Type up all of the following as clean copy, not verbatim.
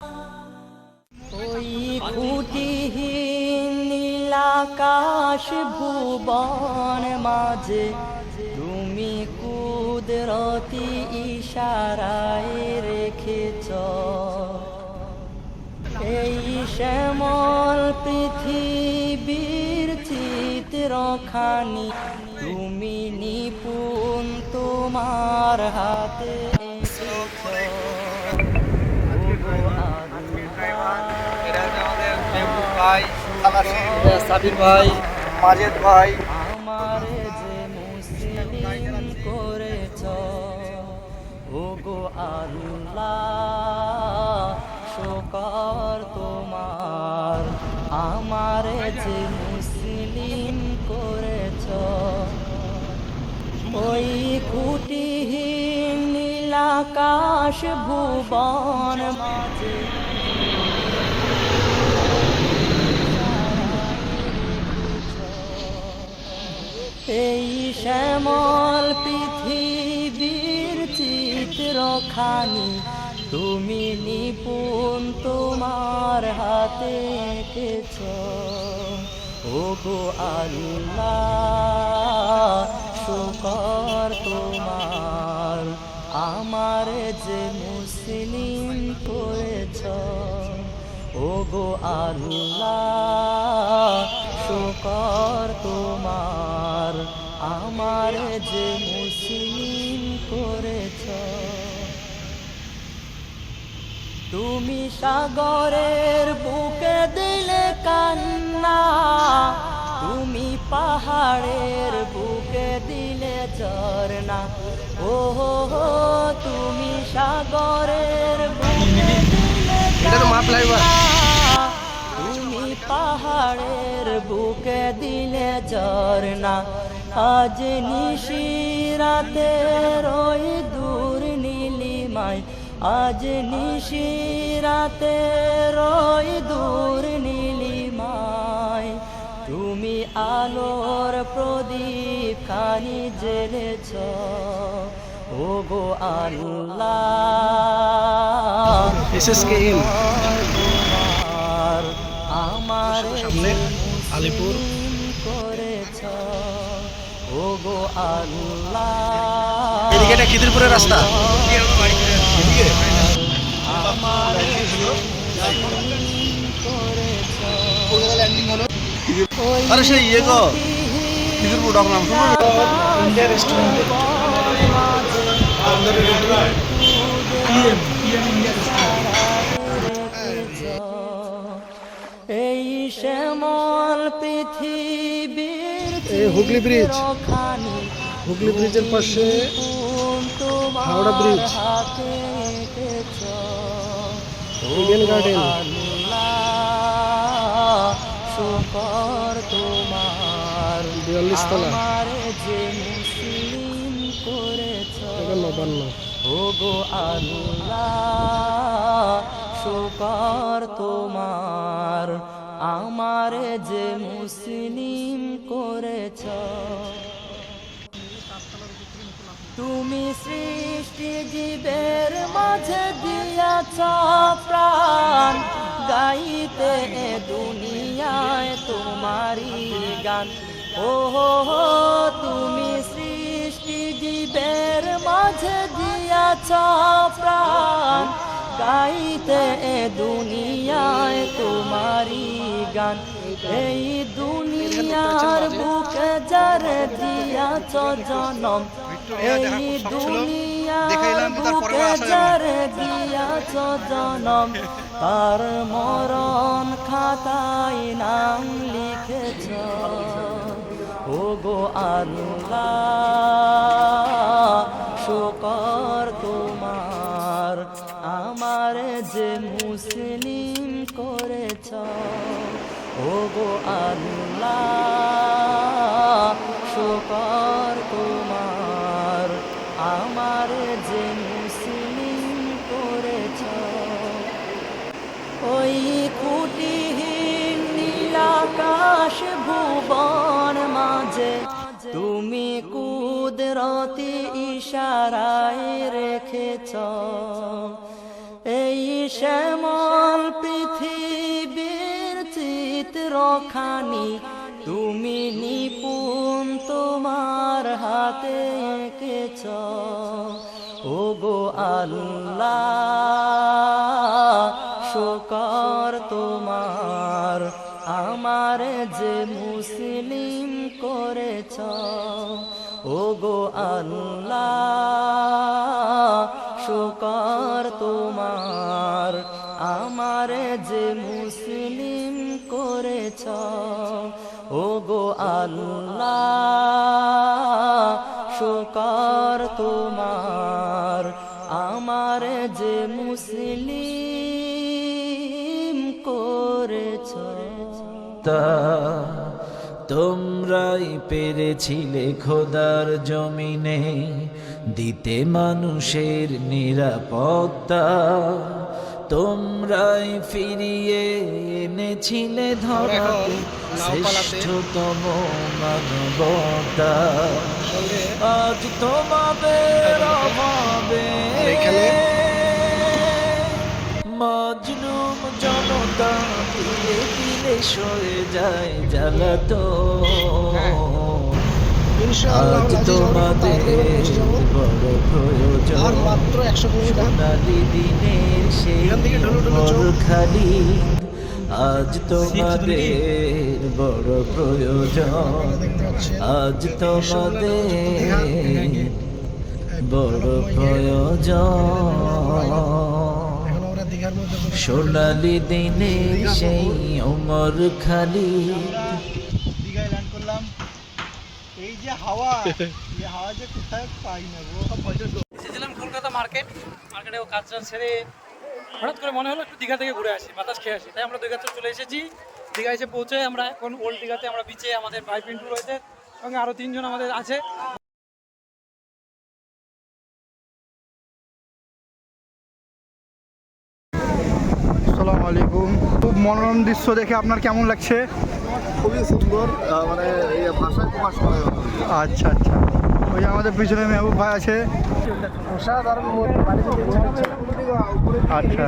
ওই খুঁটিহীন নীলাকাশ ভুবন মাঝে তুমি কুদরতি ইশারায় রেখেছ এই শ্যামল পৃথিবীর চিত্রখানি তুমি নিপুণ তোমার হাতে এঁকেছ। সাবির ভাই, মাজেদ ভাই, আমারে যে মুসলিম করেছ ওগো আল্লাহ শুকর তোমার। আমারে যে মুসলিম করেছ ওই খুঁটিহীন নীলাকাশ ভুবন মাঝে এই শ্যামল পৃথিবীর চিত্রখানি তুমি নিপুণ তোমার হাতে এঁকেছ ওগো আল্লাহ শুকর তোমার। আমার যে মুসলিম করেছ ওগো আল্লাহ শুকর তোমার। আমার যে মুসলিম করেছ তুমি সাগরের বুকে দিলে কান্না, তুমি পাহাড়ের বুকে দিলে ঝরনা। ও তুমি সাগরের বুকে দিলে কান্না, তুমি পাহাড়ের বুকে দিলে ঝরনা। আজ নিশিরাতের ওই দূর নীলিমায়, আজ নিশিরাতের ওই দূর নীলিমায় তুমি আলোর প্রদীপ খানি জ্বেলেছ ওগো আল্লাহ। তোমার আমার আলিপুর করেছ ওগো আল্লাহ। এদিকে এটা খিদিরপুরের রাস্তা। আমার আরে সেই ইয়ে গো খিদিরপুর ডাক নাম শুনো ইন্ডিয়া রেস্টুরেন্টে এই শ্যামল পৃথিবীর হুগলি ব্রিজ, হুগলি ব্রিজের পাশে হাওড়া ব্রিজ, ইডেন গার্ডেন। শুকর তোমার 42 তলা, আমার যে মুসলিম করেছ 59। ওগো আল্লাহ শুকর তোমার। আমার যে মুসলিম করেছ তুমি সৃষ্টি জীবের মাঝে দিয়াছ প্রাণ, গাইতে দুনিয়ায় তোমারি গান। ও তুমি সৃষ্টি জীবের মাঝে দিয়াছ প্রাণ, গাইতে দুনিয়ায় তোমারি গান। এই দুনিয়ার বুকে যার দিয়াছ জনম, এই দুনিয়ার বুকে যার দিয়াছ জনম, তার মরণ খাতায় নাম লিখেছ ওগো আল্লাহ শুকর তোমার। আমার যে মুসলিম করেছ ওগো আল্লাহ শুকর তোমার। আমার যে মুসলিম করেছ ওই খুঁটিহীন নীলাকাশ ভুবন মাঝে তুমি কুদরতি ইশারায় রেখেছ এই শ্যামল পৃথিবীর চিত্রখানি তুমি নিপুণ তোমার হাতে এঁকেছ। ওগো আল্লাহ শুকর তোমার, আমার যে মুসলিম করেছ। ওগো আল্লাহ শুকর তোমার, আমার যে মুসলিম করেছ। ওগো আল্লাহ শুকর তোমার, আমার যে মুসলিম করেছ। তোমরাই পেরেছিলে খোদার জমিনে দিতে মানুষের নিরাপত্তা, তোমরাই ফিরিয়ে এনেছিলে ধরাতে শ্রেষ্ঠতম মানবতা। আজ তোমাদের অভাবে মাজলুম জনতা ধীরে ধীরে সরে যায় জ্বালাতন। আজ তোমাদের বড় প্রয়োজন সোনালি দিনের সেই খালি। আজ তোমাদের বড় প্রয়োজন, আজ তোমাদের বড় প্রয়োজন সোনালি দিনের সেই ওমর খালি। দীঘায় ল্যান্ড করলাম, এই যে হাওয়া, এই হাওয়া যে কোথায় পাই না গো। এসেছিলাম কলকাতা মার্কেটে কাজটা ছেড়ে হঠাৎ করে মনে হলো একটু দীঘা থেকে ঘুরে আসি, বাতাস খেয়ে আসি। তাই আমরা দীঘাতে চলে এসেছি। দীঘা এসে পৌঁছে আমরা এখন ওল্ড দীঘাতে, আমরা বিচে, আমাদের ভাই পিন্টু রয়েছে, সঙ্গে আরও 3 জন আমাদের আছে। আসসালামু আলাইকুম। খুব মনোরম দৃশ্য দেখে আপনার কেমন লাগছে? খুবই সুন্দর, মানে এই ভাষায় প্রকাশ করা যাবে না। আচ্ছা আচ্ছা, ওই যে আমাদের পিছনে মেহবুব ভাই আছে। আচ্ছা,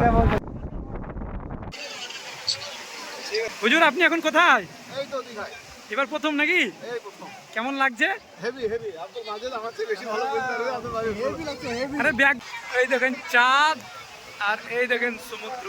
হুজুর আপনি এখন কোথায়? এই তো দীঘায়, এবার প্রথম নাকি? এই প্রথম। কেমন লাগছে? হেভি হেভি, আপনার মাঝে আমার চেয়ে বেশি ভালো বলতে পারবে। আপনার মাঝে হেভি লাগছে, হেভি। আরে ব্যাগ, এই দেখেন চাঁদ আর এই দেখেন সমুদ্র।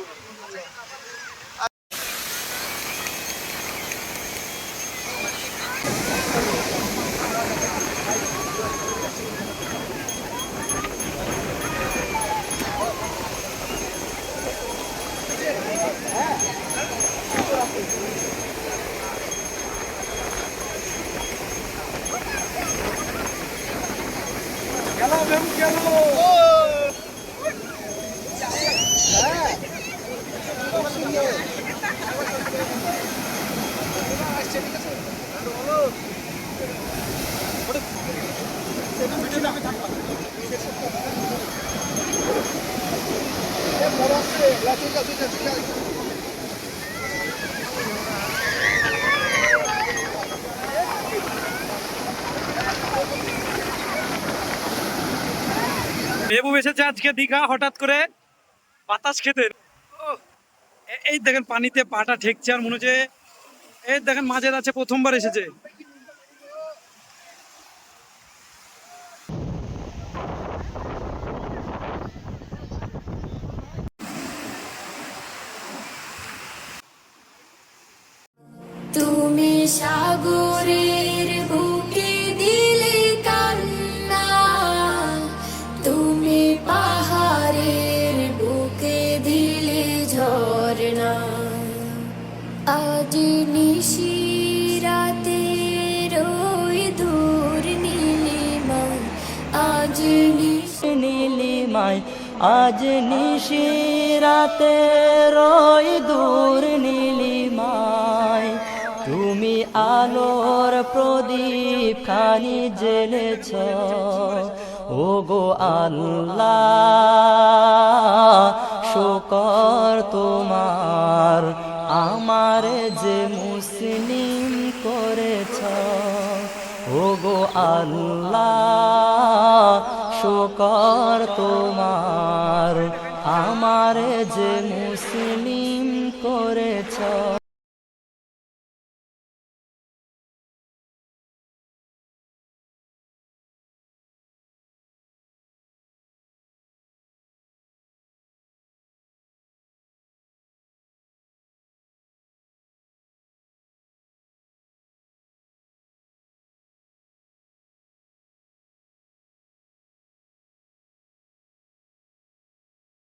মেহবুব এসেছে আজকে দীঘা হঠাৎ করে বাতাস খেতে। এই দেখেন পানিতে পাটা ঠেকছে, আর মনে হচ্ছে এই দেখেন মাঝের আছে, প্রথমবার এসেছে। তুমি সাগরের বুকে দিলে কান্না, তুমি পাহাড়ের বুকে দিলে ঝরনা। আজ নিশিরাতে রই দূর নীলিমায়, আজ নীলিমায়, আজ নিশিরাতে রই দূর নীলিমায়। তুমি আলোর প্রদীপ খানি জ্বেলেছ। ওগো আল্লাহ শুকর তোমার, আমার যে মুসলিম করেছ। ওগো আল্লাহ শুকর তোমার, আমারে যে মুসলিম করেছ।